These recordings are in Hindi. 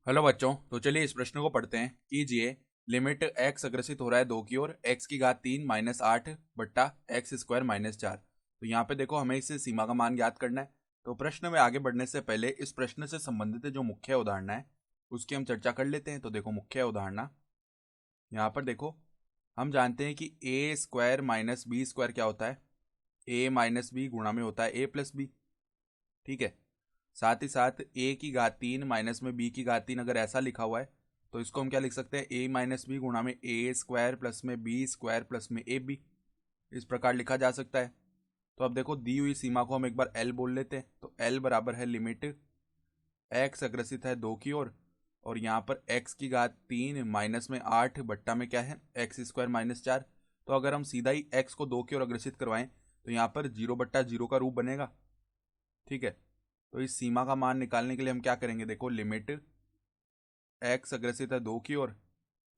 हेलो बच्चों, तो चलिए इस प्रश्न को पढ़ते हैं। कीजिए लिमिट x अग्रसित हो रहा है 2 की ओर x की घात 3 माइनस 8 बट्टा एक्स स्क्वायर माइनस 4। तो यहाँ पे देखो हमें इस सीमा का मान ज्ञात करना है। तो प्रश्न में आगे बढ़ने से पहले इस प्रश्न से संबंधित जो मुख्य उदाहरण है उसकी हम चर्चा कर लेते हैं। तो देखो मुख्य उदाहरण यहाँ पर देखो, हम जानते हैं कि ए स्क्वायर माइनस बी स्क्वायर क्या होता है। ए माइनस बी गुणा में होता है ए प्लस बी। ठीक है। साथ ही साथ ए की घात 3 माइनस में बी की घात 3 अगर ऐसा लिखा हुआ है तो इसको हम क्या लिख सकते हैं, ए माइनस बी गुणा में ए स्क्वायर प्लस में बी स्क्वायर प्लस में ए बी। इस प्रकार लिखा जा सकता है। तो अब देखो दी हुई सीमा को हम एक बार एल बोल लेते हैं। तो एल बराबर है लिमिट एक्स अग्रसित है 2 की ओर और यहाँ पर एक्स की घात 3 माइनस में 8 बट्टा में क्या है एक्स स्क्वायर माइनस 4। तो अगर हम सीधा ही एक्स को 2 की ओर अग्रसित करवाएं तो यहाँ पर 0/0 का रूप बनेगा। ठीक है। तो इस सीमा का मान निकालने के लिए हम क्या करेंगे, देखो लिमिट एक्स अग्रसित है 2 की ओर,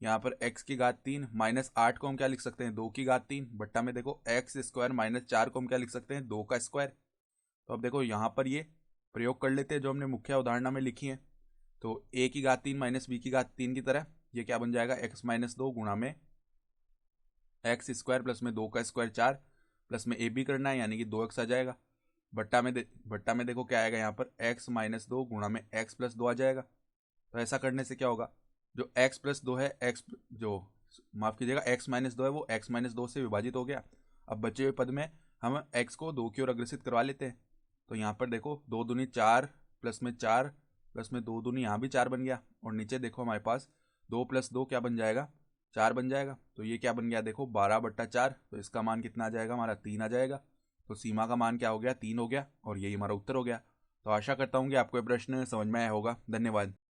यहाँ पर एक्स की घात 3 माइनस 8 को हम क्या लिख सकते हैं 2 की घात 3 बट्टा में देखो एक्स स्क्वायर माइनस 4 को हम क्या लिख सकते हैं 2 का स्क्वायर। तो अब देखो यहाँ पर ये प्रयोग कर लेते हैं जो हमने मुख्य उदाहरण में लिखी है। तो ए की घात 3 माइनस बी की घात 3 की तरह ये क्या बन जाएगा एक्स माइनस 2 गुणा में एक्स स्क्वायर प्लस में 2 का स्क्वायर 4 प्लस में ए बी करना है यानी कि 2x आ जाएगा। बट्टा में देखो क्या आएगा यहाँ पर एक्स माइनस 2 गुणा में एक्स प्लस 2 आ जाएगा। तो ऐसा करने से क्या होगा, जो x प्लस 2 है एक्स जो माफ कीजिएगा एक्स माइनस 2 है वो x माइनस 2 से विभाजित हो गया। अब बचे हुए पद में हम x को 2 की ओर अग्रसित करवा लेते हैं। तो यहाँ पर देखो 2 दूनी 4 प्लस में 4 प्लस में 2 दूनी यहाँ भी 4 बन गया और नीचे देखो हमारे पास 2 प्लस 2 क्या बन जाएगा 4 बन जाएगा। तो ये क्या बन गया देखो 12/4। तो इसका मान कितना आ जाएगा हमारा 3 आ जाएगा। तो सीमा का मान क्या हो गया 3 हो गया और यही हमारा उत्तर हो गया। तो आशा करता हूँ कि आपको ये प्रश्न समझ में आया होगा। धन्यवाद।